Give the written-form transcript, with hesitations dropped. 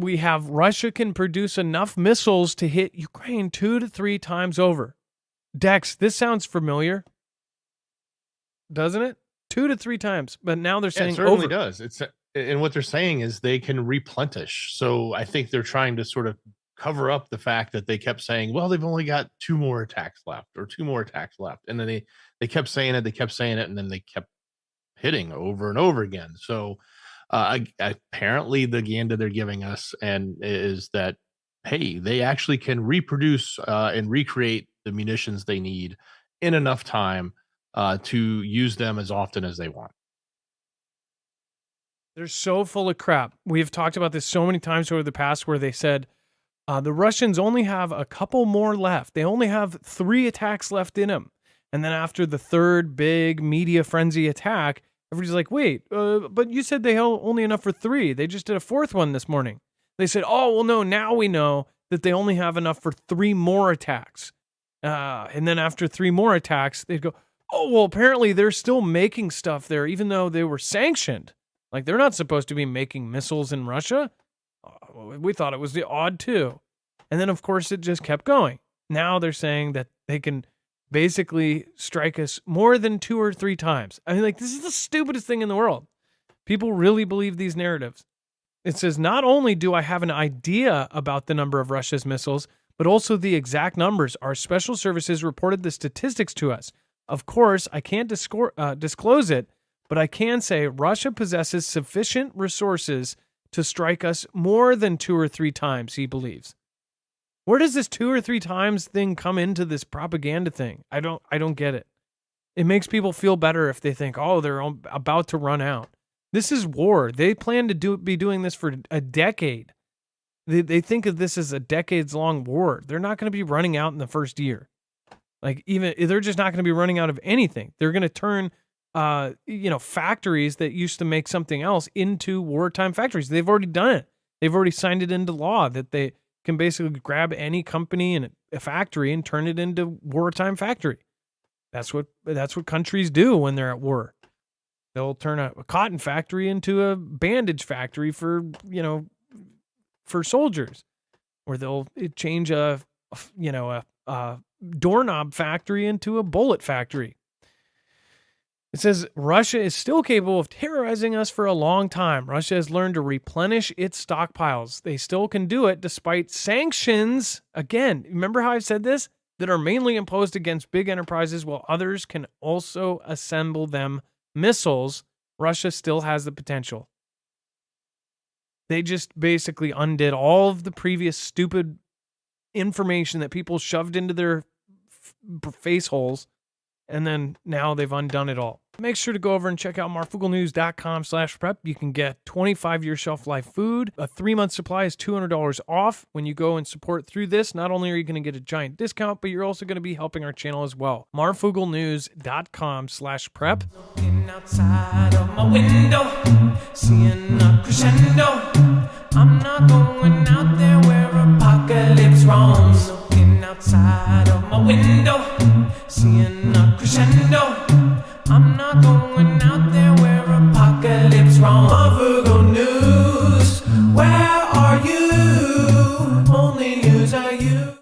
We have Russia can produce enough missiles to hit Ukraine 2 to 3 times over. Dex, this sounds familiar, doesn't it? 2 to 3 times, but now they're saying it certainly over. does. And what they're saying is they can replenish. So I think they're trying to sort of cover up the fact that they kept saying, well, they've only got 2 more attacks left or 2 more attacks left. And then they kept saying it, and then they kept hitting over and over again. So apparently the Ganda they're giving us and is that, hey, they actually can reproduce and recreate the munitions they need in enough time to use them as often as they want. They're so full of crap. We have talked about this so many times over the past where they said the Russians only have a couple more left. They only have 3 attacks left in them. And then after the third big media frenzy attack, everybody's like, wait, but you said they held only enough for 3. They just did a 4th one this morning. They said, oh, well, no, now we know that they only have enough for 3 more attacks. And then after 3 more attacks, they'd go, oh, well, apparently they're still making stuff there, even though they were sanctioned. Like, they're not supposed to be making missiles in Russia. We thought it was the odd too. And then, of course, it just kept going. Now they're saying that they can basically strike us more than 2 or 3 times. I mean, like, this is the stupidest thing in the world. People really believe these narratives. It says, not only do I have an idea about the number of Russia's missiles, but also the exact numbers. Our special services reported the statistics to us. Of course, I can't disclose it, but I can say Russia possesses sufficient resources to strike us more than 2 or 3 times, he believes. Where does this 2 or 3 times thing come into this propaganda thing? I don't get it. It makes people feel better if they think, oh, they're about to run out. This is war. They plan to be doing this for a decade. They think of this as a decades-long war. They're not going to be running out in the first year. Like, even they're just not going to be running out of anything. They're going to turn factories that used to make something else into wartime factories. They've already done it. They've already signed it into law that they can basically grab any company and a factory and turn it into wartime factory. That's what countries do when they're at war. They'll turn a cotton factory into a bandage factory for soldiers, or they'll change a doorknob factory into a bullet factory. It says Russia is still capable of terrorizing us for a long time. Russia has learned to replenish its stockpiles. They still can do it despite sanctions. Again, remember how I've said this? That are mainly imposed against big enterprises while others can also assemble them missiles. Russia still has the potential. They just basically undid all of the previous stupid information that people shoved into their face holes. And then now they've undone it all. Make sure to go over and check out marfooglenews.com/prep. You can get 25-year shelf life food. A 3-month supply is $200 off when you go and support through this. Not only are you going to get a giant discount, but you're also going to be helping our channel as well. marfooglenews.com/prep. Looking outside of my window, seeing a crescendo. I'm not going out there where apocalypse roams. Looking outside of my window.